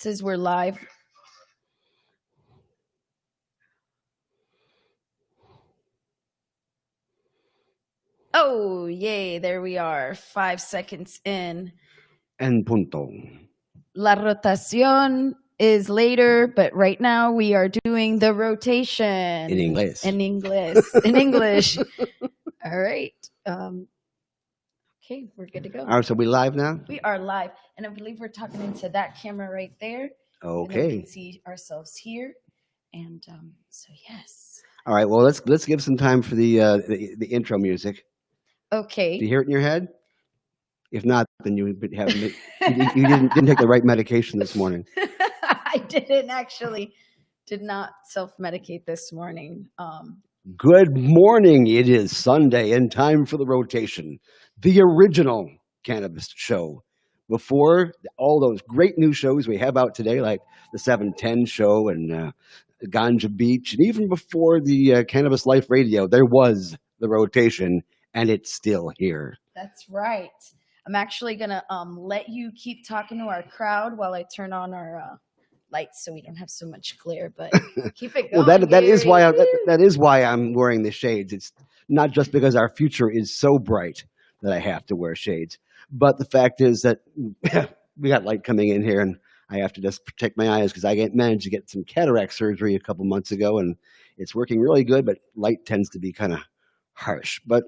Says we're live. Oh, yay, there we are. 5 seconds in. En punto. La rotación is later, but right now we are doing the rotation. En inglés. In English. In English. All right. Okay, we're good to go. All right, so we live now? We are live. And I believe we're talking into that camera right there. Okay. And we can see ourselves here. And so, yes. All right, well, let's give some time for the intro music. Okay. Do you hear it in your head? If not, then you haven't. You didn't take the right medication this morning. I did not self-medicate this morning. Good morning. It is Sunday and time for the rotation, the original cannabis show. Before all those great new shows we have out today, like the 710 show and Ganja Beach, and even before the Cannabis Life Radio, there was the rotation, and it's still here. That's right. I'm actually going to let you keep talking to our crowd while I turn on our lights so we don't have so much glare, but keep it going. Well, that is why that is why I'm wearing the shades. It's not just because our future is so bright that I have to wear shades, but the fact is that we got light coming in here, and I have to just protect my eyes because I managed to get some cataract surgery a couple months ago, and it's working really good, but light tends to be kind of harsh. But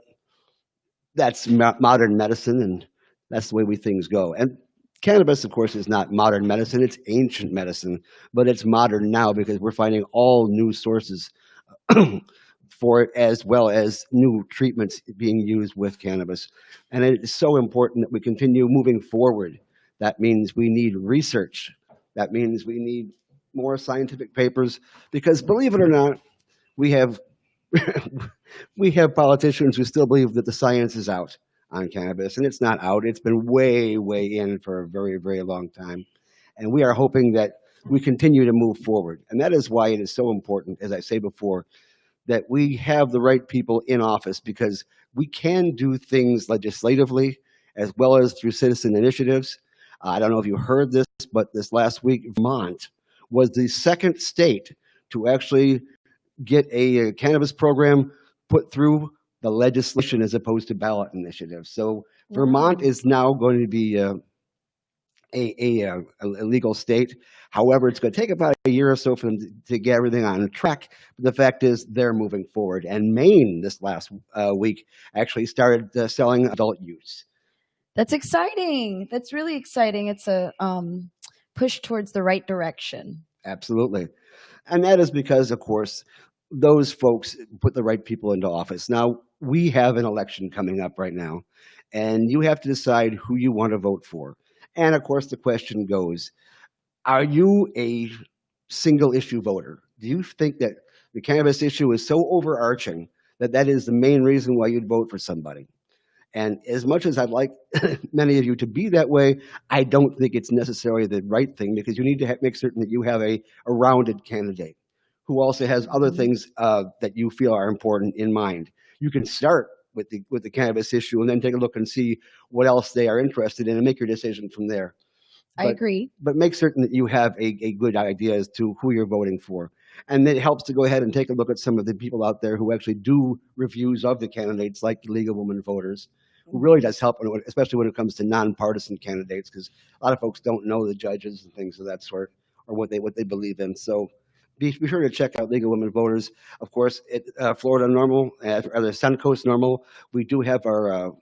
that's modern medicine, and that's the way things go. And cannabis, of course, is not modern medicine. It's ancient medicine, but it's modern now because we're finding all new sources for it, as well as new treatments being used with cannabis. And it is so important that we continue moving forward. That means we need research. That means we need more scientific papers because, believe it or not, we have politicians who still believe that the science is out on cannabis, and it's not out. It's been way, way in for a very, very long time. And we are hoping that we continue to move forward. And that is why it is so important, as I say before, that we have the right people in office, because we can do things legislatively as well as through citizen initiatives. I don't know if you heard this, but this last week, Vermont was the second state to actually get a cannabis program put through the legislation as opposed to ballot initiatives. So Vermont is now going to be a legal state. However, it's going to take about a year or so for them to get everything on track. But the fact is they're moving forward. And Maine this last week actually started selling adult use. That's exciting. That's really exciting. It's a push towards the right direction. Absolutely. And that is because, of course, those folks put the right people into office. Now, we have an election coming up right now, and you have to decide who you want to vote for. And, of course, the question goes, are you a single issue voter? Do you think that the cannabis issue is so overarching that that is the main reason why you'd vote for somebody? And as much as I'd like many of you to be that way, I don't think it's necessarily the right thing, because you need to make certain that you have a rounded candidate who also has other things that you feel are important in mind. You can start with the cannabis issue and then take a look and see what else they are interested in and make your decision from there. I agree. But make certain that you have a good idea as to who you're voting for. And it helps to go ahead and take a look at some of the people out there who actually do reviews of the candidates, like the League of Women Voters, who really does help, especially when it comes to nonpartisan candidates, because a lot of folks don't know the judges and things of that sort, or what they believe in. So be sure to check out League of Women Voters. Of course, Florida Normal, or the Suncoast Normal, we do have our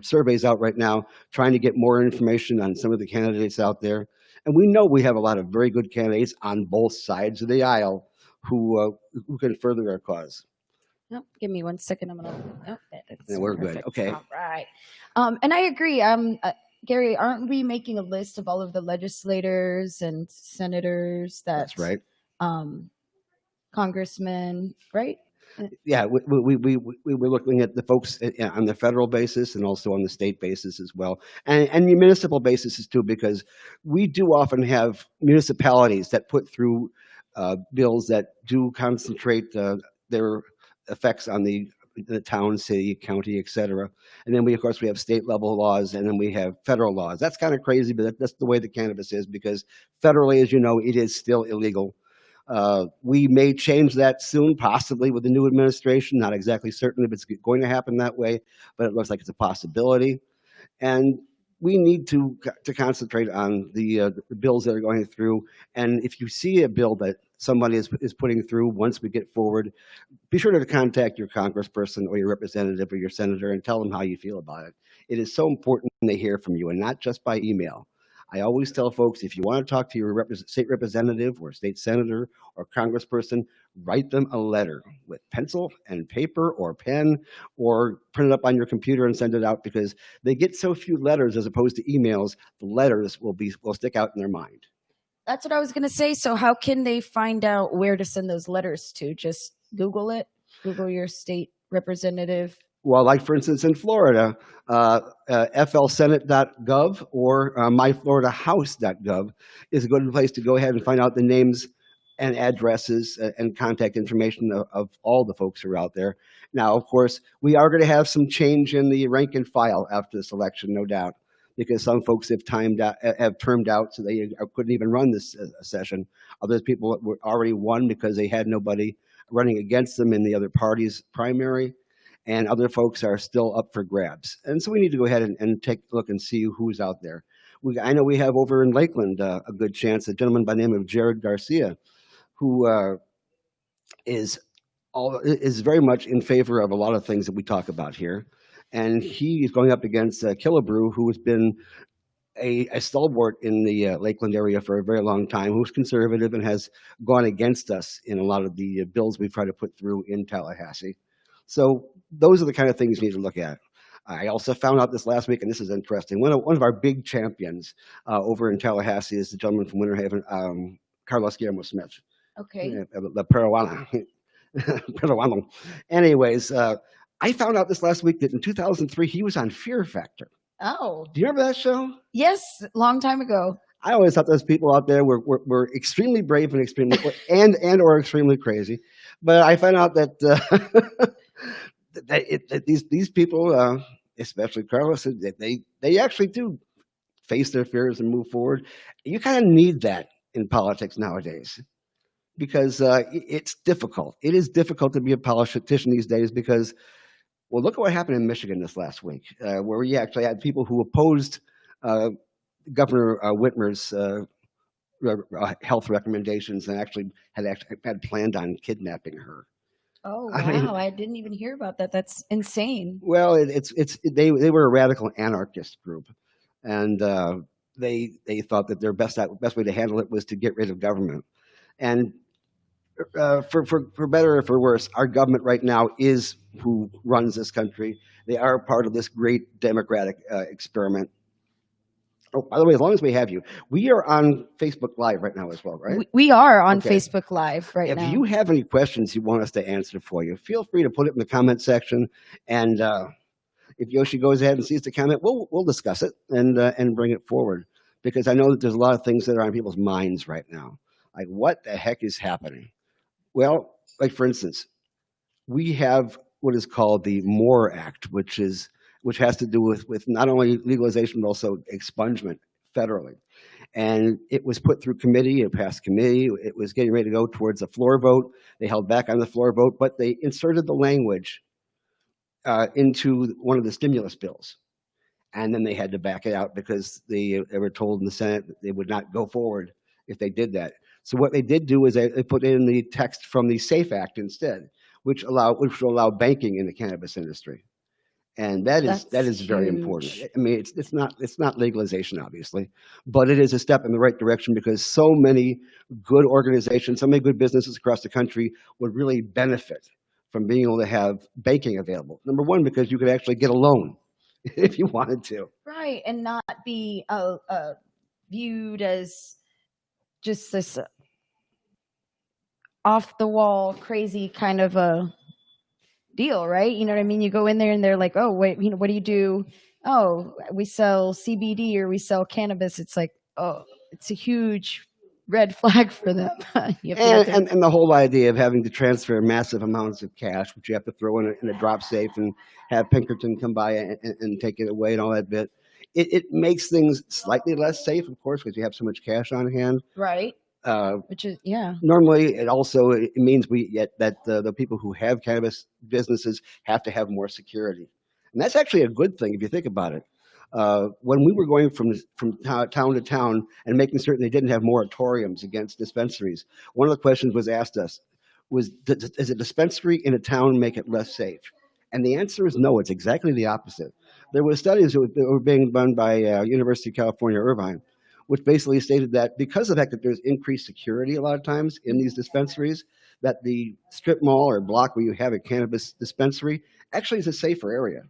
surveys out right now, trying to get more information on some of the candidates out there. And we know we have a lot of very good candidates on both sides of the aisle who can further our cause. Nope, give me 1 second. I'm gonna. Nope, yeah, we're perfect. Good. Okay. All right. And I agree. Gary, aren't we making a list of all of the legislators and senators that's right. Congressmen, right? Yeah, we were looking at the folks on the federal basis and also on the state basis as well, and the municipal basis too, because we do often have municipalities that put through bills that do concentrate their effects on the the town, city, county, etc. And then of course, we have state level laws, and then we have federal laws. That's kind of crazy, but that's the way the cannabis is, because federally, as you know, it is still illegal. We may change that soon, possibly with the new administration. Not exactly certain if it's going to happen that way, but it looks like it's a possibility. And we need to concentrate on the bills that are going through. And if you see a bill that somebody is putting through, once we get forward, be sure to contact your congressperson or your representative or your senator and tell them how you feel about it. It is so important they hear from you, and not just by email. I always tell folks, if you want to talk to your state representative or state senator or congressperson, write them a letter with pencil and paper or pen, or print it up on your computer and send it out, because they get so few letters as opposed to emails. The letters will stick out in their mind. That's what I was going to say. So how can they find out where to send those letters to? Just Google it. Google your state representative. Well, like for instance, in Florida, flsenate.gov or myfloridahouse.gov is a good place to go ahead and find out the names and addresses and contact information of all the folks who are out there. Now, of course, we are going to have some change in the rank and file after this election, no doubt, because some folks have termed out, so they couldn't even run this session. Other people were already won because they had nobody running against them in the other party's primary, and other folks are still up for grabs. And so we need to go ahead and take a look and see who's out there. I know we have over in Lakeland a good chance, a gentleman by the name of Jared Garcia, who is very much in favor of a lot of things that we talk about here. And he is going up against Killebrew, who has been a stalwart in the Lakeland area for a very long time, who's conservative and has gone against us in a lot of the bills we've tried to put through in Tallahassee. So those are the kind of things you need to look at. I also found out this last week, and this is interesting. One of our big champions over in Tallahassee is the gentleman from Winter Haven, Carlos Guillermo Smith. Okay. The Peruano. Peruano. Anyways, I found out this last week that in 2003 he was on Fear Factor. Oh. Do you remember that show? Yes, long time ago. I always thought those people out there were extremely brave and extremely and or extremely crazy. But I found out that that these people, especially Carlos, they actually do face their fears and move forward. You kind of need that in politics nowadays, because it's difficult. It is difficult to be a politician these days because, well, look at what happened in Michigan this last week, where we actually had people who opposed Governor Whitmer's health recommendations and actually had planned on kidnapping her. Oh, wow. I mean, I didn't even hear about that. That's insane. Well, they were a radical anarchist group, and they thought that their best way to handle it was to get rid of government. And for better or for worse, our government right now is who runs this country. They are part of this great democratic experiment. Oh, by the way, as long as we have you, we are on Facebook Live right now as well, right? We are on Okay. Facebook Live right now. If you have any questions you want us to answer for you, feel free to put it in the comment section. And if Yoshi goes ahead and sees the comment, we'll discuss it and bring it forward, because I know that there's a lot of things that are on people's minds right now. Like, what the heck is happening? Well, like for instance, we have what is called the MORE Act, which has to do with not only legalization but also expungement federally. And it was put through committee, it passed committee, it was getting ready to go towards a floor vote. They held back on the floor vote, but they inserted the language into one of the stimulus bills. And then they had to back it out because they were told in the Senate that they would not go forward if they did that. So what they did do is they put in the text from the SAFE Act instead, which will allow banking in the cannabis industry. And that is very important. huge. I mean, it's not legalization, obviously, but it is a step in the right direction, because so many good organizations, so many good businesses across the country would really benefit from being able to have banking available. Number one, because you could actually get a loan if you wanted to. Right, and not be viewed as just this off the wall, crazy kind of a deal, right? You know what I mean? You go in there and they're like, "Oh, wait, what do you do? Oh, we sell CBD or we sell cannabis." It's like, oh, it's a huge red flag for them. You have to And, get and, them. and the whole idea of having to transfer massive amounts of cash, which you have to throw in a drop safe and have Pinkerton come by and take it away and all that bit, it makes things slightly less safe, of course, because you have so much cash on hand. Right. Uh, Which is, yeah. Normally, it means that the people who have cannabis businesses have to have more security, and that's actually a good thing if you think about it. When we were going from town to town and making certain they didn't have moratoriums against dispensaries, one of the questions was asked us was, does a dispensary in a town make it less safe? And the answer is no. It's exactly the opposite. There were studies that were being done by University of California, Irvine, which basically stated that because of the fact that there's increased security a lot of times in these dispensaries, that the strip mall or block where you have a cannabis dispensary actually is a safer area.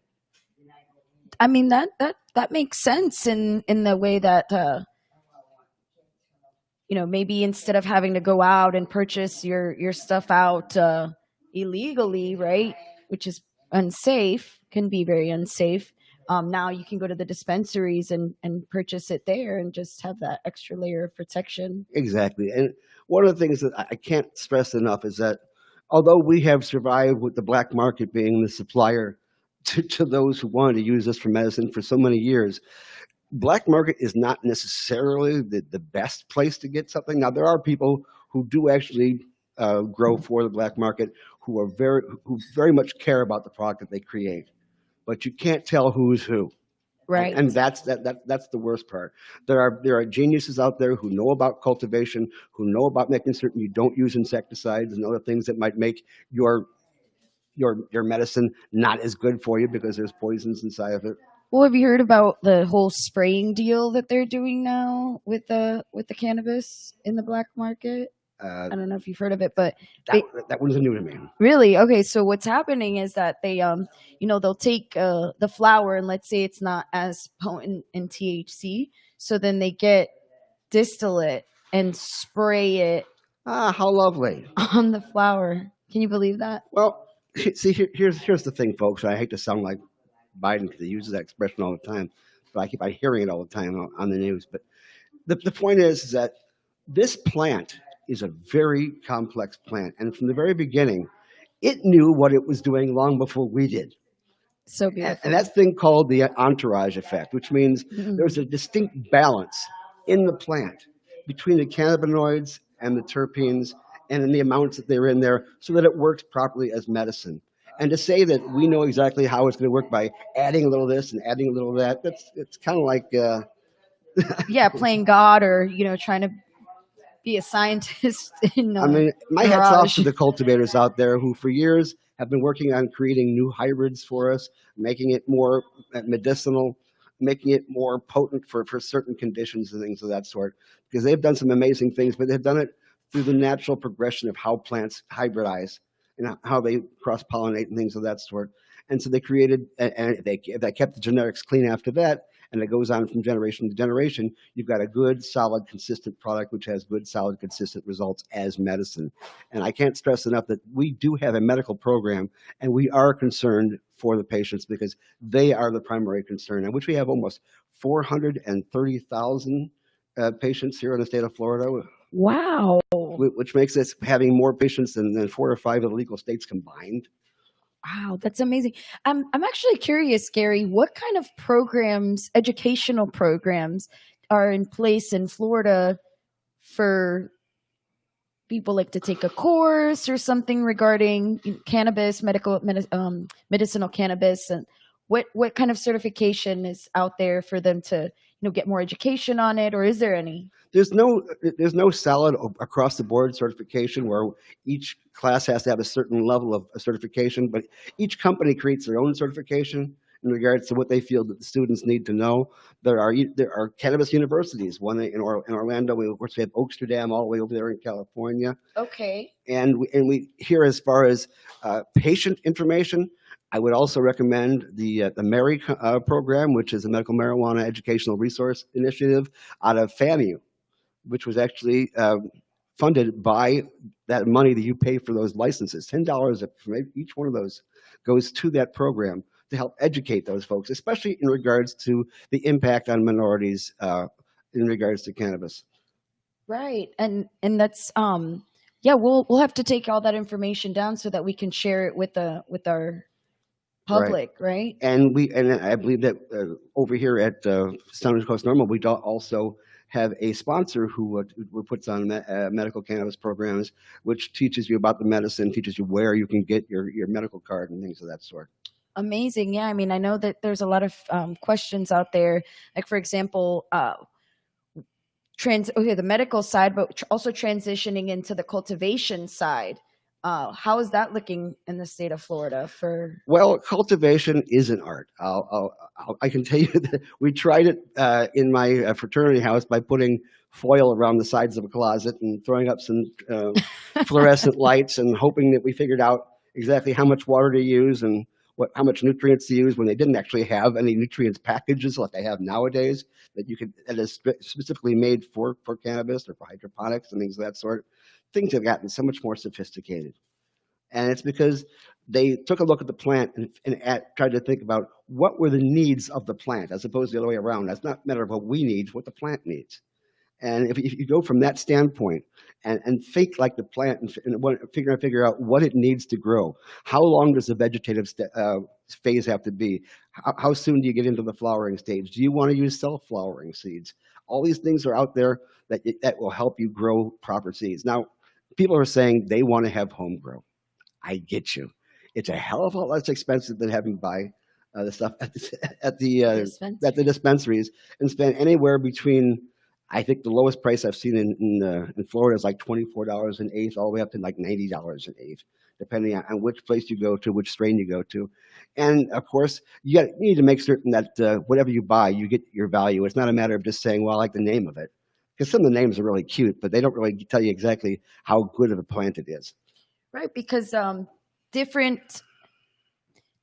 I mean that makes sense in the way that maybe instead of having to go out and purchase your stuff out illegally, right, which is unsafe, can be very unsafe. Now you can go to the dispensaries and purchase it there and just have that extra layer of protection. Exactly. And one of the things that I can't stress enough is that although we have survived with the black market being the supplier to those who wanted to use this for medicine for so many years, black market is not necessarily the best place to get something. Now, there are people who do actually grow for the black market who very much care about the product that they create, but you can't tell who's who. Right. And that's the worst part. There are geniuses out there who know about cultivation, who know about making certain you don't use insecticides and other things that might make your medicine not as good for you because there's poisons inside of it. Well, have you heard about the whole spraying deal that they're doing now with the cannabis in the black market? Uh, I don't know if you've heard of it, but that one's new to me. really, okay. So what's happening is that they'll take the flower, and let's say it's not as potent in THC, so then they get distillate and spray it Ah, how lovely. on the flower. Can you believe that? Well, see, here's the thing, folks. I hate to sound like Biden because he uses that expression all the time, but I keep on hearing it all the time on the news. But the point is that this plant is a very complex plant, and from the very beginning, it knew what it was doing long before we did. So beautiful. And that thing called the entourage effect, which means Mhm. there's a distinct balance in the plant between the cannabinoids and the terpenes and in the amounts that they're in there so that it works properly as medicine. And to say that we know exactly how it's going to work by adding a little of this and adding a little of that, it's kind of like Yeah, playing God or trying to be a scientist in I mean, my hat's off garage. to the cultivators out there who for years have been working on creating new hybrids for us, making it more medicinal, making it more potent for certain conditions and things of that sort. Because they've done some amazing things, but they've done it through the natural progression of how plants hybridize and how they cross-pollinate and things of that sort. And so they created, and if they kept the genetics clean after that, and it goes on from generation to generation, you've got a good, solid, consistent product which has good, solid, consistent results as medicine. And I can't stress enough that we do have a medical program, and we are concerned for the patients because they are the primary concern, and which we have almost 430,000 patients here in the state of Florida, Wow. which makes us having more patients than 4 or 5 illegal states combined. Wow, that's amazing. I'm actually curious, Gary, what kind of programs, educational programs, are in place in Florida for people like to take a course or something regarding cannabis, medicinal cannabis, and what kind of certification is out there for them to get more education on it, or is there any? There's no solid across the board certification where each class has to have a certain level of certification, but each company creates their own certification in regards to what they feel that the students need to know. There are cannabis universities, one in Orlando. We, of course, we have Oaksterdam all the way over there in California. Okay. And we here, as far as patient information, I would also recommend the MARY program, which is a medical marijuana educational resource initiative out of FAMU, which was actually funded by that money that you pay for those licenses. $10 from each one of those goes to that program to help educate those folks, especially in regards to the impact on minorities in regards to cannabis. Right. And that's yeah, we'll have to take all that information down so that we can share it with our Right. public, right? And I believe that over here at Stone Coast Normal, we also have a sponsor who puts on medical cannabis programs, which teaches you about the medicine, teaches you where you can get your medical card and things of that sort. Amazing. Yeah, I mean, I know that there's a lot of questions out there. Like, for example, the medical side, but also transitioning into the cultivation side. How is that looking in the state of Florida for? Well, cultivation is an art. I can tell you that we tried it in my fraternity house by putting foil around the sides of a closet and throwing up some fluorescent lights and hoping that we figured out exactly how much water to use and how much nutrients to use when they didn't actually have any nutrients packages like they have nowadays that is specifically made for cannabis or for hydroponics and things of that sort. Things have gotten so much more sophisticated. And it's because they took a look at the plant and tried to think about what were the needs of the plant as opposed to the other way around. That's not a matter of what we need, what the plant needs. And if you go from that standpoint and think like the plant and figure out what it needs to grow, how long does the vegetative phase have to be? How soon do you get into the flowering stage? Do you want to use self-flowering seeds? All these things are out there that will help you grow proper seeds. Now, people are saying they want to have home grow. I get you. It's a hell of a lot less expensive than having to buy the stuff at the dispensaries and spend anywhere between. I think the lowest price I've seen in Florida is like $24 an eighth, all the way up to like $90 an eighth, depending on which place you go to, which strain you go to. And of course, you need to make certain that whatever you buy, you get your value. It's not a matter of just saying, "Well, I like the name of it," because some of the names are really cute, but they don't really tell you exactly how good of a plant it is. Right, because different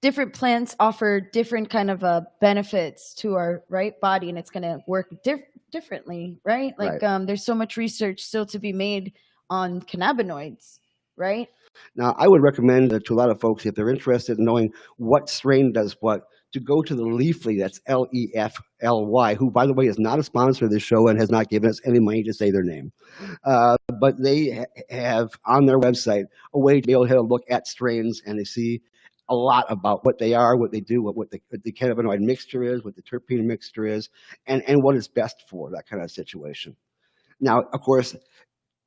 different plants offer different kind of benefits to our right body, and it's going to work differently, right? Right. Like there's so much research still to be made on cannabinoids, right? Now, I would recommend to a lot of folks, if they're interested in knowing what strain does what, to go to the Leafly, that's Lefly, who, by the way, is not a sponsor of this show and has not given us any money to say their name. But they have on their website a way to be able to have a look at strains, and they see a lot about what they are, what they do, what the cannabinoid mixture is, what the terpene mixture is, and what is best for that kind of situation. Now, of course,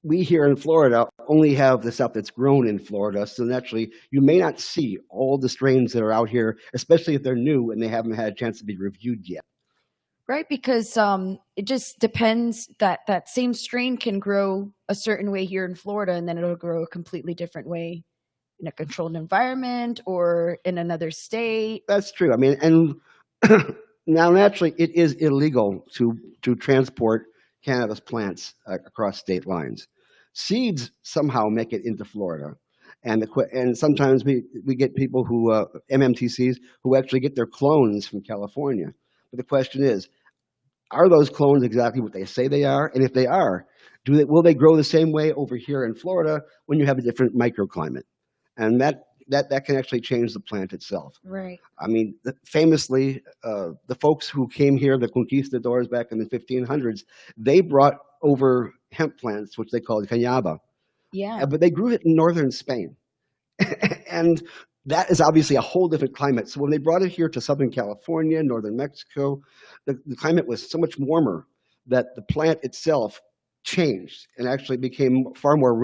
we here in Florida only have the stuff that's grown in Florida, so naturally you may not see all the strains that are out here, especially if they're new and they haven't had a chance to be reviewed yet. Right, because it just depends that that same strain can grow a certain way here in Florida, and then it'll grow a completely different way in a controlled environment or in another state. That's true. I mean, and now naturally it is illegal to transport cannabis plants across state lines. Seeds somehow make it into Florida, and sometimes we get people who MMTCs who actually get their clones from California. But the question is, are those clones exactly what they say they are? And if they are, will they grow the same way over here in Florida when you have a different microclimate? And that can actually change the plant itself. Right. I mean, famously, the folks who came here, the conquistadors back in the 1500s, they brought over hemp plants, which they called cañaba, Yeah. but they grew it in northern Spain. And that is obviously a whole different climate. So when they brought it here to Southern California, northern Mexico, the climate was so much warmer that the plant itself changed and actually became far more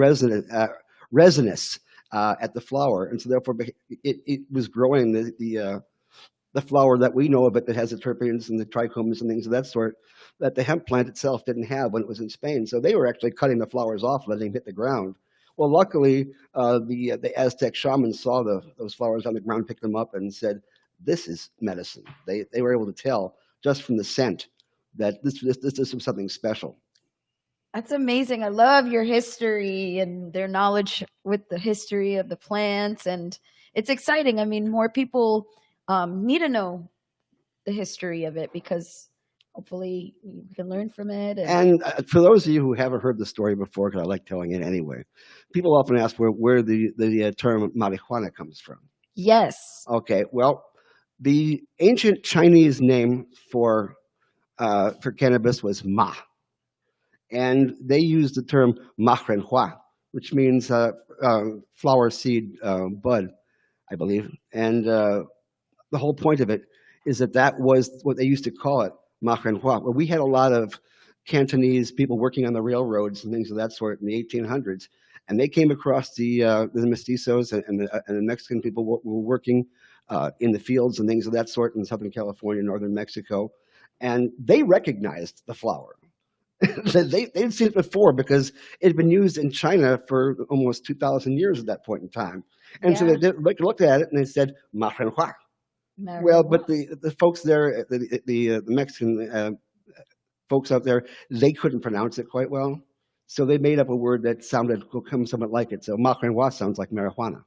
resinous at the flower, and so therefore it was growing the flower that we know of it that has the terpenes and the trichomes and things of that sort that the hemp plant itself didn't have when it was in Spain. So they were actually cutting the flowers off, letting them hit the ground. Well, luckily, the Aztec shamans saw those flowers on the ground, picked them up, and said, "This is medicine." They were able to tell just from the scent that this was something special. That's amazing. I love your history and their knowledge with the history of the plants, and it's exciting. I mean, more people need to know the history of it because hopefully you can learn from it. And for those of you who haven't heard the story before, because I like telling it anyway, people often ask where the term marijuana comes from. Yes. Okay, well, the ancient Chinese name for cannabis was ma, and they used the term mahrenhua, which means flower seed bud, I believe. And the whole point of it is that that was what they used to call it, mahrenhua. Well, we had a lot of Cantonese people working on the railroads and things of that sort in the 1800s, and they came across the mestizos and the Mexican people were working in the fields and things of that sort in Southern California, northern Mexico, and they recognized the flower. They'd seen it before because it had been used in China for almost 2,000 years at that point in time. And so Yeah. they looked at it and they said, "Mahrenhua." Well, but the folks there, the Mexican folks out there, they couldn't pronounce it quite well. So they made up a word that sounded somewhat like it. So mahrenhua sounds like marijuana.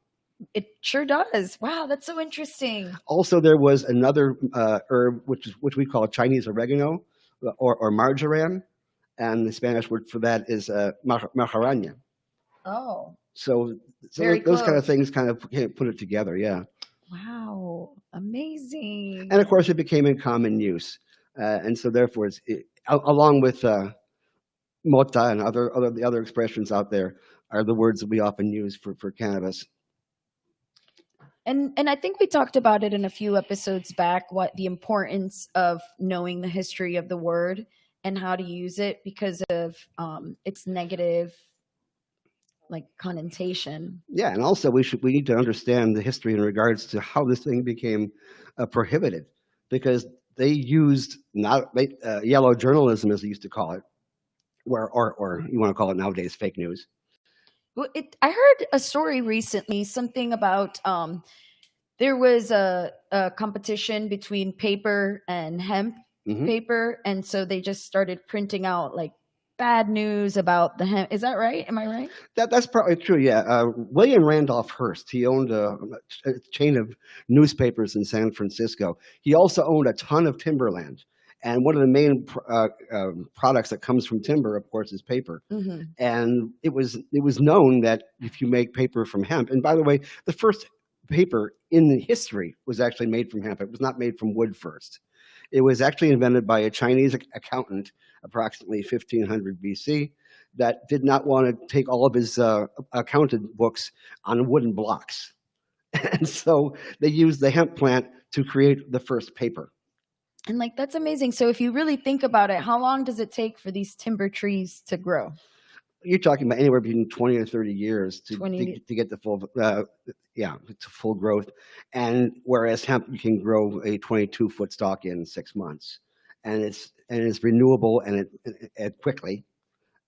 It sure does. Wow, that's so interesting. Also, there was another herb, which we call Chinese oregano or marjoram. And the Spanish word for that is majaranya. Oh, So very those kind of close. things kind of put it together, yeah. Wow, amazing. And of course, it became in common use, and so therefore, along with mota and the other expressions out there, are the words that we often use for cannabis. And I think we talked about it in a few episodes back, what the importance of knowing the history of the word and how to use it because of its negative like connotation. Yeah, and also we need to understand the history in regards to how this thing became prohibited, because they used yellow journalism, as they used to call it, or you want to call it nowadays fake news. Well, I heard a story recently, something about there was a competition between paper and hemp Hmm. paper, and so they just started printing out like bad news about the hemp. Is that right? Am I right? That's probably true. Yeah, William Randolph Hearst. He owned a chain of newspapers in San Francisco. He also owned a ton of timberland, and one of the main products that comes from timber, of course, is paper. Mm-hmm. And it was known that if you make paper from hemp, and by the way, the first paper in the history was actually made from hemp. It was not made from wood first. It was actually invented by a Chinese accountant approximately 1500 BC that did not want to take all of his accounted books on wooden blocks. And so they used the hemp plant to create the first paper. And like that's amazing. So if you really think about it, how long does it take for these timber trees to grow? You're talking about anywhere between 20 or 30 years to 20 get the full to full growth. And whereas hemp, you can grow a 22-foot stalk in 6 months, and it's renewable and it quickly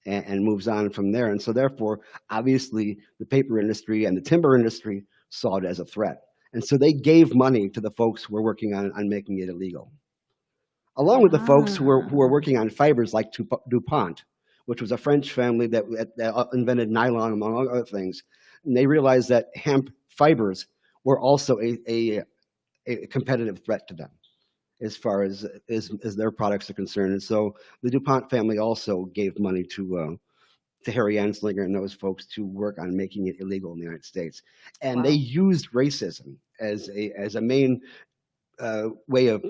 and moves on from there. And so therefore, obviously, the paper industry and the timber industry saw it as a threat, and so they gave money to the folks who were working on making it illegal, along with the folks who were working on fibers like DuPont, which was a French family that invented nylon, among other things. And they realized that hemp fibers were also a competitive threat to them as far as their products are concerned. And so the DuPont family also gave money to Harry Anslinger and those folks to work on making it illegal in the United States. And Wow. they used racism as a main way of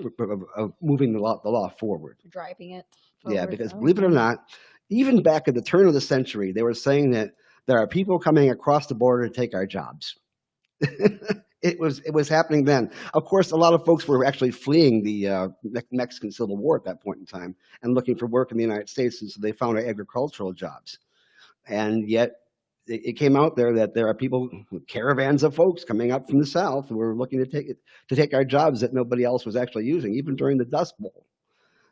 moving the law forward. Driving it Yeah, forward. because believe it or Okay. not, even back at the turn of the century, they were saying that there are people coming across the border to take our jobs. It was happening then. Of course, a lot of folks were actually fleeing the Mexican Civil War at that point in time and looking for work in the United States, and so they found agricultural jobs. And yet, it came out there that there are people, caravans of folks coming up from the South who were looking to take our jobs that nobody else was actually using, even during the Dust Bowl,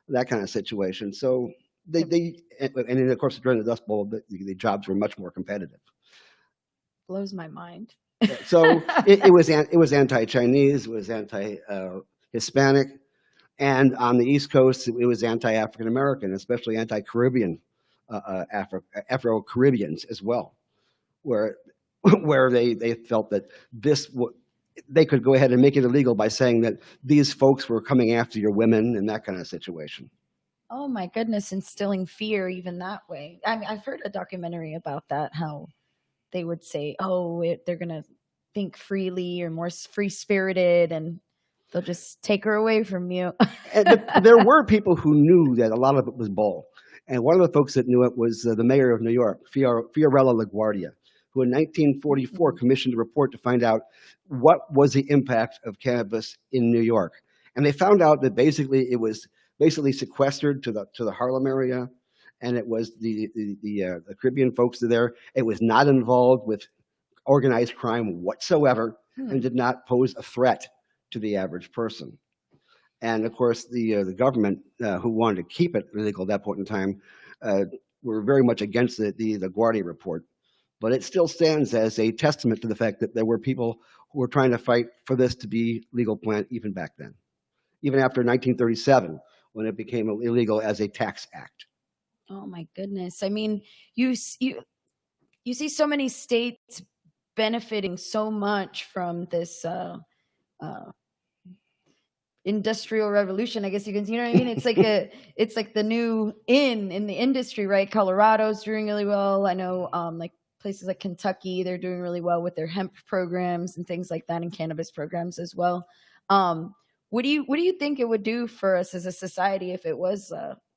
that kind of situation. So and then of course during the Dust Bowl, the jobs were much more competitive. Blows my mind. So it was anti-Chinese, it was anti-Hispanic, and on the East Coast it was anti-African American, especially anti-Caribbean, Afro-Caribbeans as well, where they felt that they could go ahead and make it illegal by saying that these folks were coming after your women and that kind of situation. Oh my goodness, instilling fear even that way. I mean, I've heard a documentary about that, how they would say, oh, they're going to think freely or more free-spirited and they'll just take her away from you. But there were people who knew that a lot of it was bull. And one of the folks that knew it was the mayor of New York, Fiorello LaGuardia, who in 1944 commissioned a report to find out what was the impact of cannabis in New York. And they found out that basically it was basically sequestered to the Harlem area, and it was the Caribbean folks there. It was not involved with organized crime whatsoever, and did not pose a threat to the average person. And of course, the government, who wanted to keep it illegal at that point in time, were very much against the LaGuardia report. But it still stands as a testament to the fact that there were people who were trying to fight for this to be legal plant even back then, even after 1937, when it became illegal as a tax act. Oh my goodness! I mean, you see so many states benefiting so much from this industrial revolution, I guess you can, you know what I mean? It's like it's like the new in the industry, right? Colorado's doing really well. I know like places like Kentucky, they're doing really well with their hemp programs and things like that, and cannabis programs as well. What do you think it would do for us as a society if it was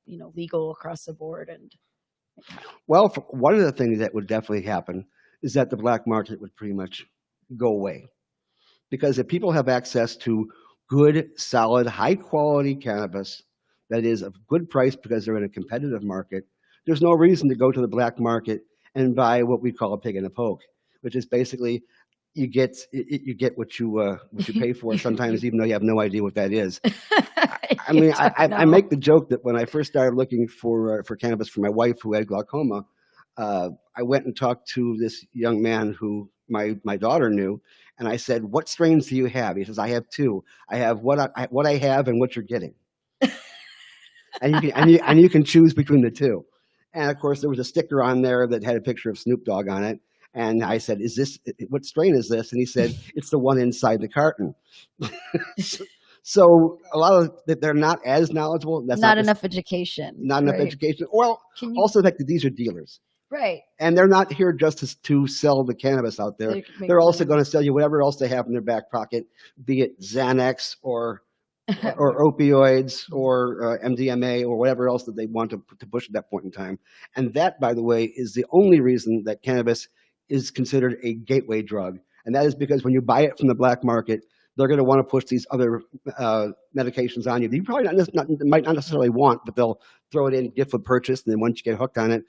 legal across the board? And well, one of the things that would definitely happen is that the black market would pretty much go away, because if people have access to good, solid, high-quality cannabis that is of good price because they're in a competitive market, there's no reason to go to the black market and buy what we call a pig in a poke, which is basically you get what you pay for sometimes, even though you have no idea what that is. I mean, I make the joke that when I first started looking for cannabis for my wife who had glaucoma, I went and talked to this young man who my daughter knew, and I said, "What strains do you have?" He says, "I have two. I have what I have and what you're getting." and you can choose between the two. And of course, there was a sticker on there that had a picture of Snoop Dogg on it. And I said, what strain is this? And he said, "It's the one inside the carton." So a lot of that, they're not as knowledgeable. That's not enough education. Not enough education. Well, also the fact that these are dealers. Right. And they're not here just to sell the cannabis out there. They're also going to sell you whatever else they have in their back pocket, be it Xanax or opioids or MDMA or whatever else that they want to push at that point in time. And that, by the way, is the only reason that cannabis is considered a gateway drug. And that is because when you buy it from the black market, they're going to want to push these other medications on you that you probably might not necessarily want, but they'll throw it in, gift with purchase, and then once you get hooked on it,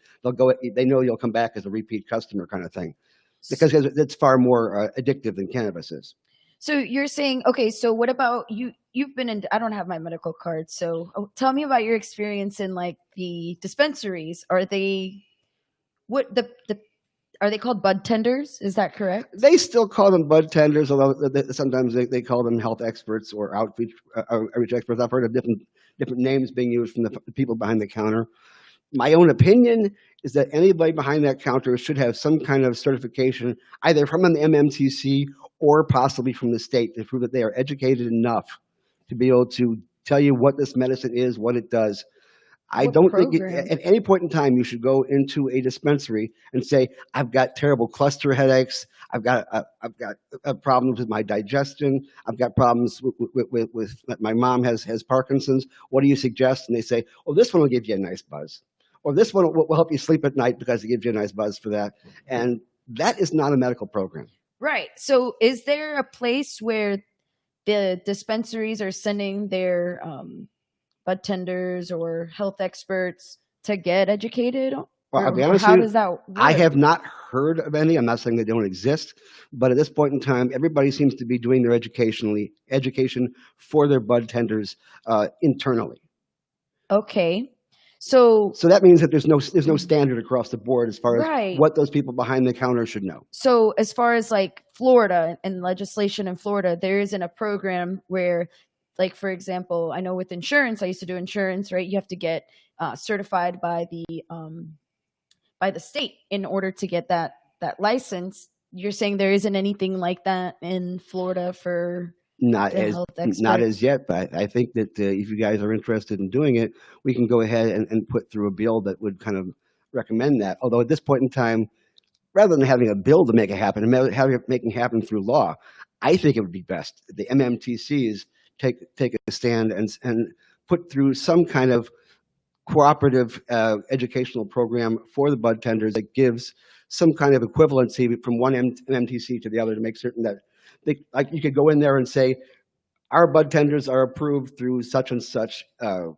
they know you'll come back as a repeat customer kind of thing, because it's far more addictive than cannabis is. So you're saying, okay, so what about you? You've been in, I don't have my medical card, so tell me about your experience in like the dispensaries. Are they called bud tenders? Is that correct? They still call them bud tenders, although sometimes they call them health experts or outreach experts. I've heard of different names being used from the people behind the counter. My own opinion is that anybody behind that counter should have some kind of certification, either from an MMTC or possibly from the state, to prove that they are educated enough to be able to tell you what this medicine is, what it does. I don't think at any point in time you should go into a dispensary and say, "I've got terrible cluster headaches. I've got problems with my digestion. I've got problems with my mom has Parkinson's. What do you suggest?" And they say, "Well, this one will give you a nice buzz, or this one will help you sleep at night because it gives you a nice buzz for that." And that is not a medical program. Right. So, is there a place where the dispensaries are sending their bud tenders or health experts to get educated? Well, I'll be honest how with you, does that work? I have not heard of any. I'm not saying they don't exist, but at this point in time, everybody seems to be doing their education for their bud tenders internally. Okay. So that means that there's no standard across the board as far as right. what those people behind the counter should know. So as far as like Florida and legislation in Florida, there isn't a program where, like, for example, I know with insurance, I used to do insurance, right? You have to get certified by the state in order to get that license. You're saying there isn't anything like that in Florida for not as yet, but I think that if you guys are interested in doing it, we can go ahead and put through a bill that would kind of recommend that. Although at this point in time, rather than having a bill to make it happen and having it making it happen through law, I think it would be best the MMTCs take a stand and put through some kind of cooperative educational program for the bud tenders that gives some kind of equivalency from one MMTC to the other to make certain that like you could go in there and say, our bud tenders are approved through such and such. And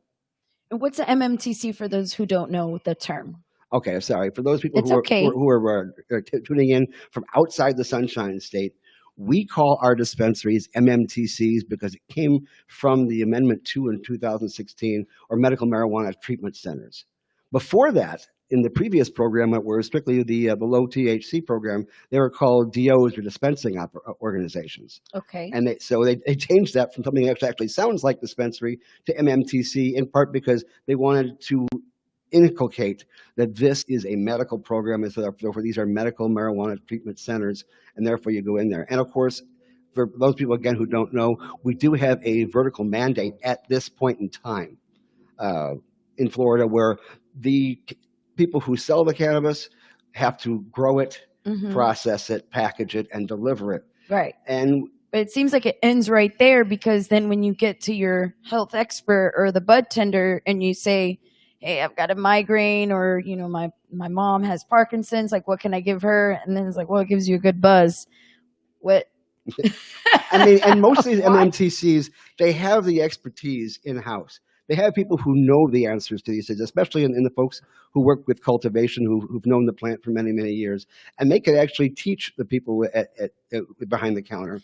what's the MMTC for those who don't know the term? Okay, sorry. For those people It's who are, okay. tuning in from outside the Sunshine State, we call our dispensaries MMTCs because it came from the Amendment 2 in 2016, or medical marijuana treatment centers. Before that, in the previous program that were strictly the low THC program, they were called DOs, or dispensing organizations. Okay. And they changed that from something that actually sounds like dispensary to MMTC, in part because they wanted to inculcate that this is a medical program, and so therefore these are medical marijuana treatment centers, and therefore you go in there. And of course, for those people again who don't know, we do have a vertical mandate at this point in time in Florida, where the people who sell the cannabis have to grow it, process it, package it, and deliver it. Right. And but it seems like it ends right there, because then when you get to your health expert or the bud tender and you say, hey, I've got a migraine, or, you know, my mom has Parkinson's, like, what can I give her? And then it's like, well, it gives you a good buzz. What? I mean, and most of these MMTCs, they have the expertise in-house. They have people who know the answers to these things, especially in the folks who work with cultivation, who've known the plant for many, many years. And they can actually teach the people at behind the counter.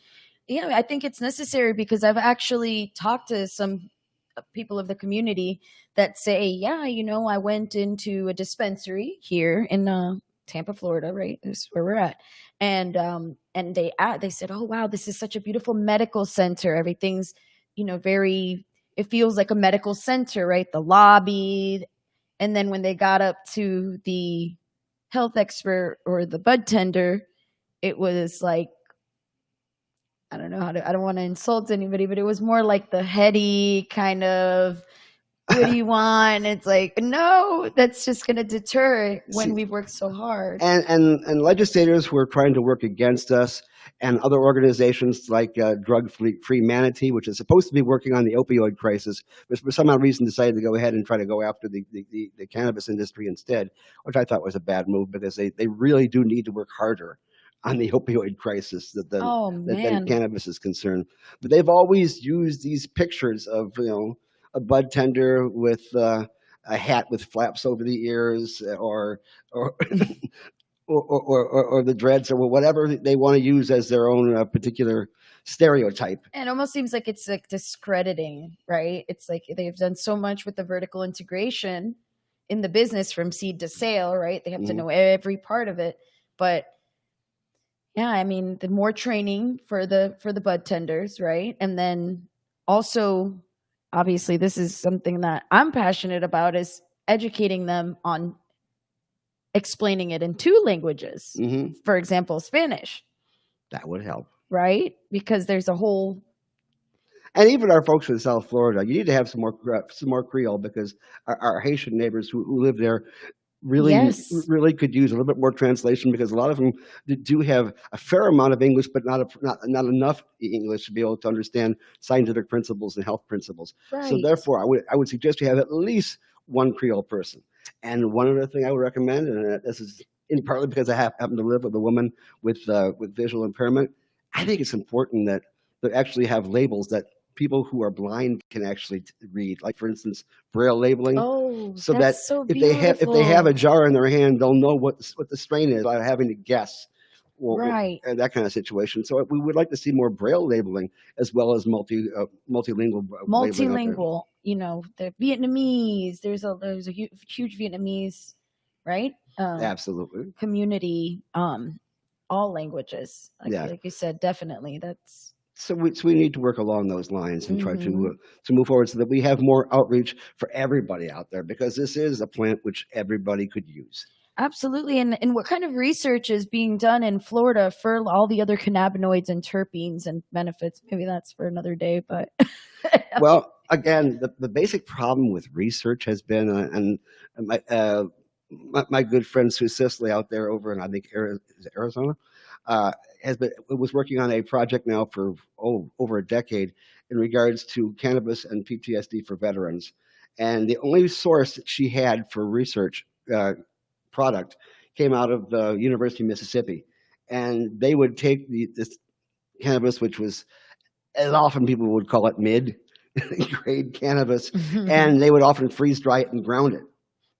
Yeah, I think it's necessary, because I've actually talked to some people of the community that say, yeah, you know, I went into a dispensary here in Tampa, Florida, right? That's where we're at. And they said, oh, wow, this is such a beautiful medical center. Everything's, you know, it feels like a medical center, right? The lobby. And then when they got up to the health expert or the bud tender, it was like, I don't know I don't want to insult anybody, but it was more like the heady kind of, what do you want? It's like, no, that's just going to deter when we've worked so hard. And legislators who are trying to work against us, and other organizations like Drug Free Manatee, which is supposed to be working on the opioid crisis, but for some odd reason decided to go ahead and try to go after the cannabis industry instead, which I thought was a bad move, because they really do need to work harder on the opioid crisis that cannabis is concerned. But they've always used these pictures of, you know, a bud tender with a hat with flaps over the ears, or the dreads, or whatever they want to use as their own particular stereotype. And it almost seems like it's like discrediting, right? It's like they've done so much with the vertical integration in the business from seed to sale, right? They have to know every part of it. But yeah, I mean, the more training for the bud tenders, right? And then also, obviously, this is something that I'm passionate about, is educating them on explaining it in 2 languages. For example, Spanish. That would help. Right? Because there's a whole... And even our folks in South Florida, you need to have some more Creole, because our Haitian neighbors who live there really could use a little bit more translation, because a lot of them do have a fair amount of English, but not enough English to be able to understand scientific principles and health principles. Right. So therefore, I would suggest you have at least one Creole person. And one other thing I would recommend, and this is in partly because I happen to live with a woman with visual impairment, I think it's important that they actually have labels that people who are blind can actually read, like, for instance, Braille labeling. Oh, so that if they have a jar in their hand, they'll know what the strain is without having to guess. Right. And that kind of situation. So we would like to see more Braille labeling, as well as multilingual. Multilingual, you know, the Vietnamese. There's a huge Vietnamese, right? Absolutely. Community, all languages. Like you said, definitely. That's. So we need to work along those lines and try to move forward, so that we have more outreach for everybody out there, because this is a plant which everybody could use. Absolutely. And what kind of research is being done in Florida for all the other cannabinoids and terpenes and benefits? Maybe that's for another day, but. Well, again, the basic problem with research has been, and my good friend Sue Sisley out there over in, I think, Arizona, was working on a project now for over a decade in regards to cannabis and PTSD for veterans. And the only source that she had for research product came out of the University of Mississippi. And they would take this cannabis, which was, as often people would call it mid grade cannabis, and they would often freeze dry it and ground it.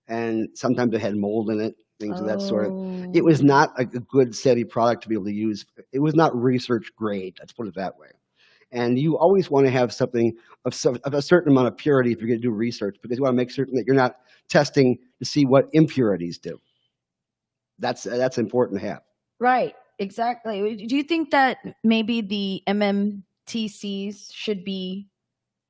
And sometimes it had mold in it, things of that sort. It was not a good, steady product to be able to use. It was not research grade, let's put it that way. And you always want to have something of a certain amount of purity if you're going to do research, because you want to make certain that you're not testing to see what impurities do. That's important to have. Right, exactly. Do you think that maybe the MMTCs should be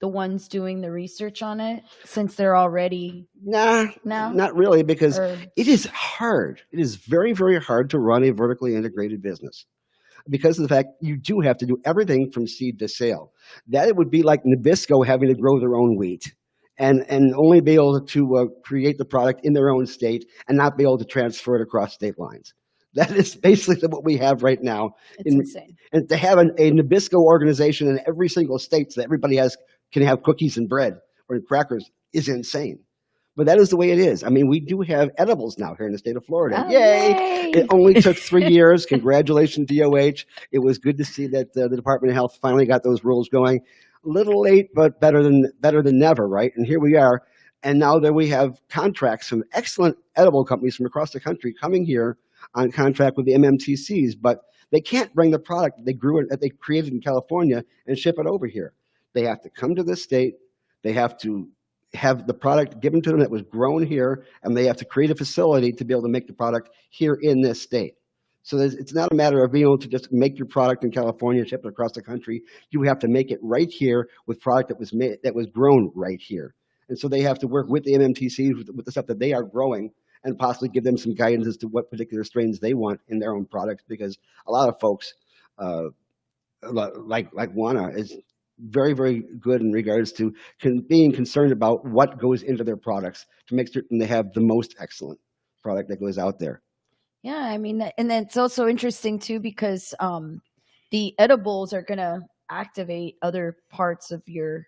the ones doing the research on it, since they're already Nah, No? not really, because or it is hard. It is very, very hard to run a vertically integrated business because of the fact you do have to do everything from seed to sale. That it would be like Nabisco having to grow their own wheat and only be able to create the product in their own state and not be able to transfer it across state lines. That is basically what we have right now. it's insane. And to have a Nabisco organization in every single state so that everybody can have cookies and bread or crackers is insane. But that is the way it is. I mean, we do have edibles now here in the state of Florida. Oh, Yay! yay! It only took 3 years. Congratulations, DOH. It was good to see that the Department of Health finally got those rules going. A little late, but better than never, right? And here we are. And now that we have contracts from excellent edible companies from across the country coming here on contract with the MMTCs, but they can't bring the product that they created in California and ship it over here. They have to come to this state. They have to have the product given to them that was grown here, and they have to create a facility to be able to make the product here in this state. So it's not a matter of being able to just make your product in California, ship it across the country. You have to make it right here with product that was grown right here. And so they have to work with the MMTCs with the stuff that they are growing and possibly give them some guidance as to what particular strains they want in their own products, because a lot of folks, like Juana, is very, very good in regards to being concerned about what goes into their products to make certain they have the most excellent product that goes out there. Yeah, I mean, and then it's also interesting too, because the edibles are going to activate other parts of your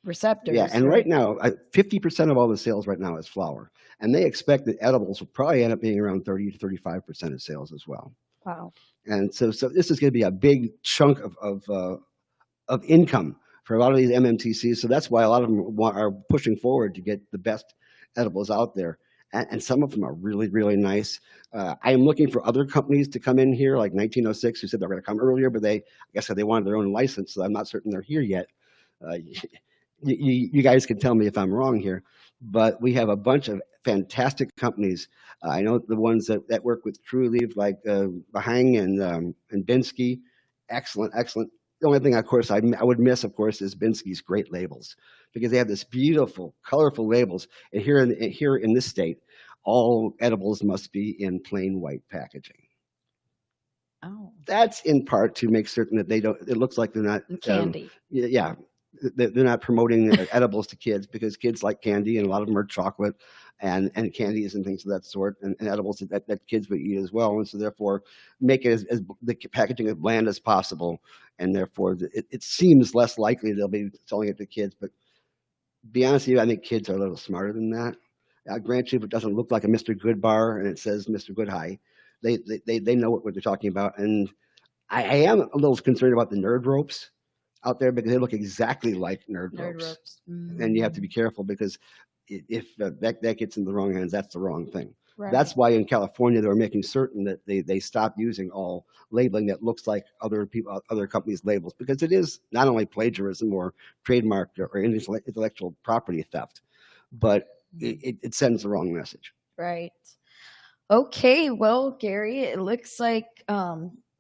receptors. Yeah, and right now, 50% of all the sales right now is flower, and they expect that edibles will probably end up being around 30 to 35% of sales as well. Wow. And so this is going to be a big chunk of income for a lot of these MMTCs. So that's why a lot of them are pushing forward to get the best edibles out there. And some of them are really, really nice. I am looking for other companies to come in here, like 1906, who said they're going to come earlier, but I guess they wanted their own license, so I'm not certain they're here yet. You guys can tell me if I'm wrong here, but we have a bunch of fantastic companies. I know the ones that work with Trulieve, like Bahang and Binsky. Excellent, excellent. The only thing, of course, I would miss, of course, is Binsky's great labels, because they have this beautiful, colorful labels. And here in this state, all edibles must be in plain white packaging. Oh. That's in part to make certain that they don't. It looks like they're not candy. Yeah, they're not promoting edibles to kids, because kids like candy, and a lot of them are chocolate and candies and things of that sort, and edibles that kids would eat as well. And so therefore make it as the packaging as bland as possible, and therefore it seems less likely they'll be selling it to kids. But to be honest with you, I think kids are a little smarter than that. I grant you, if it doesn't look like a Mr. Good bar and it says Mr. Good High, they know what they're talking about. And I am a little concerned about the nerd ropes out there, because they look exactly like nerd ropes. And you have to be careful, because if that gets in the wrong hands, that's the wrong thing. Right. That's why in California they're making certain that they stop using all labeling that looks like other companies' labels, because it is not only plagiarism or trademark or intellectual property theft, but it sends the wrong message. Right. Okay. Well, Gary, it looks like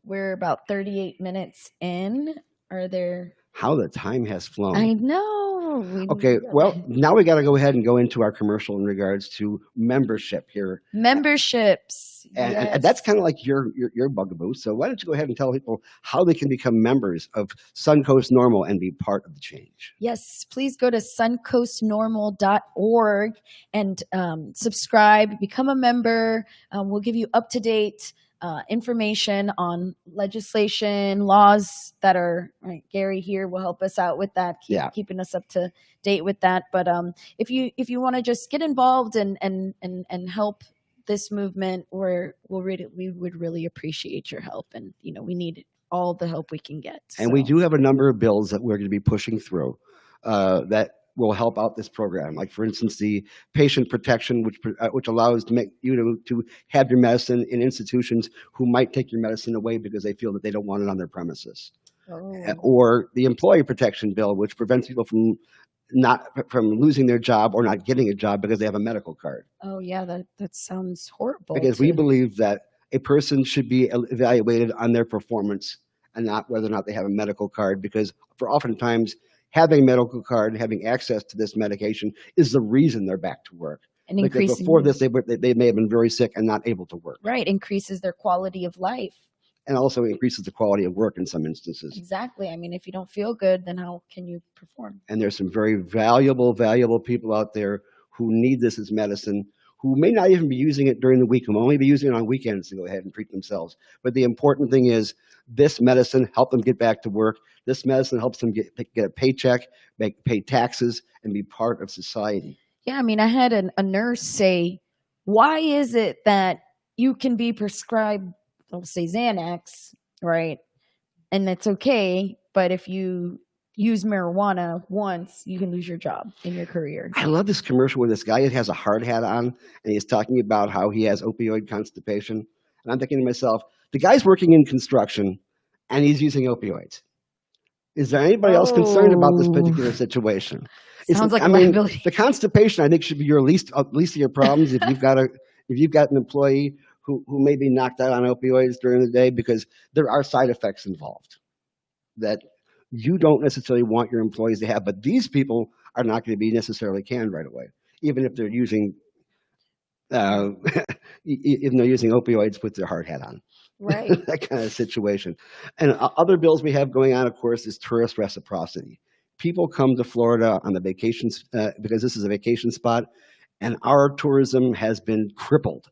we're about 38 minutes in. Are there? How the time has flown. I know. Okay, well, now we got to go ahead and go into our commercial in regards to membership here. Memberships. And, yes. and that's kind of like your bugaboo. So why don't you go ahead and tell people how they can become members of Suncoast NORML and be part of the change? Yes, please go to suncoastnormal.org and subscribe, become a member. We'll give you up-to-date information on legislation, laws that are right. Gary here will help us out with that, keeping us up to date with that. But if you want to just get involved and help this movement, we would really appreciate your help, and we need all the help we can get. And we do have a number of bills that we're going to be pushing through that will help out this program. Like, for instance, the patient protection, which allows to have your medicine in institutions who might take your medicine away because they feel that they don't want it on their premises. Or the employee protection bill, which prevents people from losing their job or not getting a job because they have a medical card. Oh yeah, that sounds horrible. Because we believe that a person should be evaluated on their performance and not whether or not they have a medical card, because for oftentimes having a medical card, having access to this medication is the reason they're back to work. And because before this, they may have been very sick and not able to work. Right, increases their quality of life. And also increases the quality of work in some instances. Exactly. I mean, if you don't feel good, then how can you perform? And there's some very valuable people out there who need this as medicine, who may not even be using it during the week, who may only be using it on weekends to go ahead and treat themselves. But the important thing is this medicine helps them get back to work. This medicine helps them get a paycheck, pay taxes, and be part of society. Yeah, I mean, I had a nurse say, why is it that you can be prescribed, I'll say Xanax, right? And it's okay, but if you use marijuana once, you can lose your job in your career. I love this commercial where this guy has a hard hat on, and he's talking about how he has opioid constipation. And I'm thinking to myself, the guy's working in construction, and he's using opioids. Is there anybody else concerned about this particular situation? Sounds like a liability. The constipation, I think, should be your least of your problems if you've got an employee who may be knocked out on opioids during the day, because there are side effects involved that you don't necessarily want your employees to have. But these people are not going to be necessarily canned right away, even if they're using opioids with their hard hat on. Right. That kind of situation. And other bills we have going on, of course, is tourist reciprocity. People come to Florida on the vacations because this is a vacation spot, and our tourism has been crippled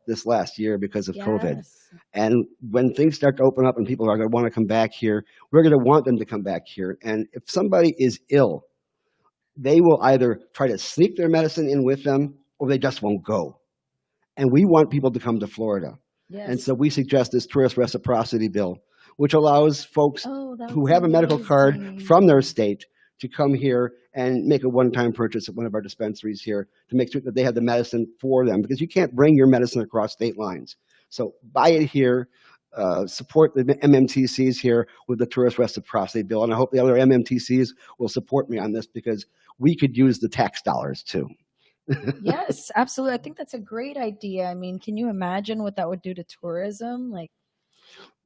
this last year because of COVID. And when things start to open up and people are going to want to come back here, we're going to want them to come back here. And if somebody is ill, they will either try to sneak their medicine in with them, or they just won't go. And we want people to come to Florida. Yes. And so we suggest this tourist reciprocity bill, which allows folks who have a medical card from their state to come here and make a one-time purchase at one of our dispensaries here to make sure that they have the medicine for them, because you can't bring your medicine across state lines. So buy it here, support the MMTCs here with the tourist reciprocity bill. And I hope the other MMTCs will support me on this, because we could use the tax dollars too. Yes, absolutely. I think that's a great idea. I mean, can you imagine what that would do to tourism?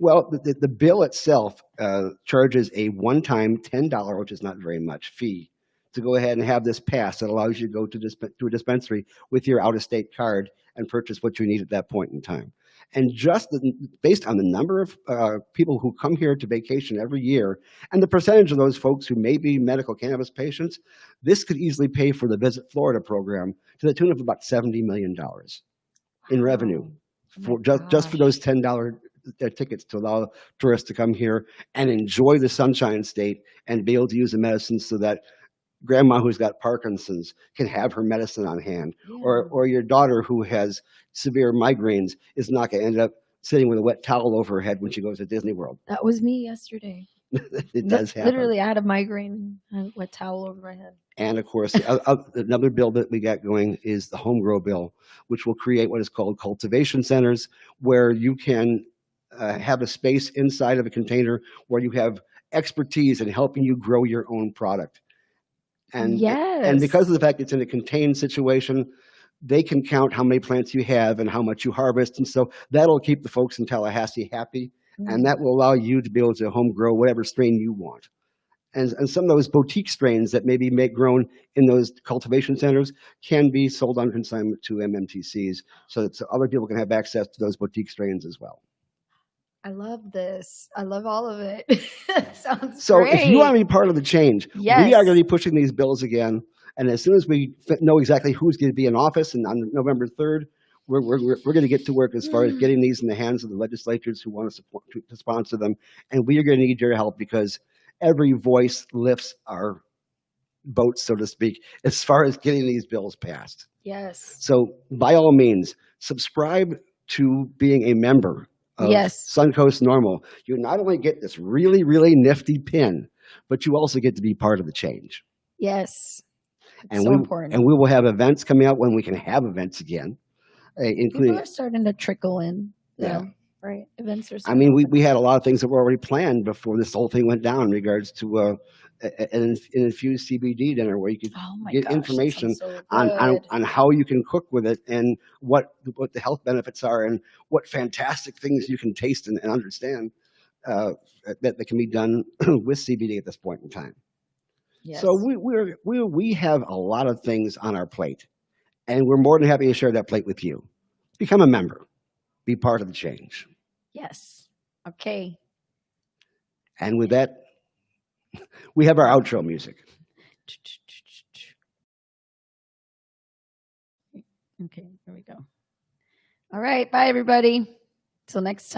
Well, the bill itself charges a one-time $10, which is not very much, fee to go ahead and have this pass that allows you to go to a dispensary with your out-of-state card and purchase what you need at that point in time. And just based on the number of people who come here to vacation every year and the percentage of those folks who may be medical cannabis patients, this could easily pay for the Visit Florida program to the tune of about $70 million in revenue just for those $10 tickets to allow tourists to come here and enjoy the Sunshine State and be able to use the medicine so that grandma who's got Parkinson's can have her medicine on hand, or your daughter who has severe migraines is not going to end up sitting with a wet towel over her head when she goes to Disney World. That was me yesterday. It does happen. Literally, I had a migraine and a wet towel over my head. And of course, another bill that we got going is the Home Grow bill, which will create what is called cultivation centers, where you can have a space inside of a container where you have expertise in helping you grow your own product. And because of the fact it's in a contained situation, they can count how many plants you have and how much you harvest. And so that'll keep the folks in Tallahassee happy. And that will allow you to be able to home grow whatever strain you want. And some of those boutique strains that maybe grown in those cultivation centers can be sold on consignment to MMTCs so that other people can have access to those boutique strains as well. I love this. I love all of it. It sounds so great. If you want to be part of the change, we are going to be pushing these bills again. And as soon as we know exactly who's going to be in office, and on November 3rd, we're going to get to work as far as getting these in the hands of the legislators who want to support to sponsor them, and we are going to need your help because every voice lifts our boat, so to speak, as far as getting these bills passed. Yes. So, by all means, subscribe to being a member of Yes. Suncoast Normal. You not only get this really, really nifty pin, but you also get to be part of the change. Yes. It's And so important. we will have events coming out when we can have events again, People including. are starting to trickle in. Yeah. Though, right. Events are. I mean, we had a lot of things that were already planned before this whole thing went down in regards to an infused CBD dinner where you could Oh my get gosh, that information sounds so on good. how you can cook with it and what the health benefits are and what fantastic things you can taste and understand that can be done with CBD at this point in time. Yes. So we have a lot of things on our plate, and we're more than happy to share that plate with you. Become a member. Be part of the change. Yes. Okay. And with that, we have our outro music. Okay, here we go. All right. Bye, everybody. Till next time.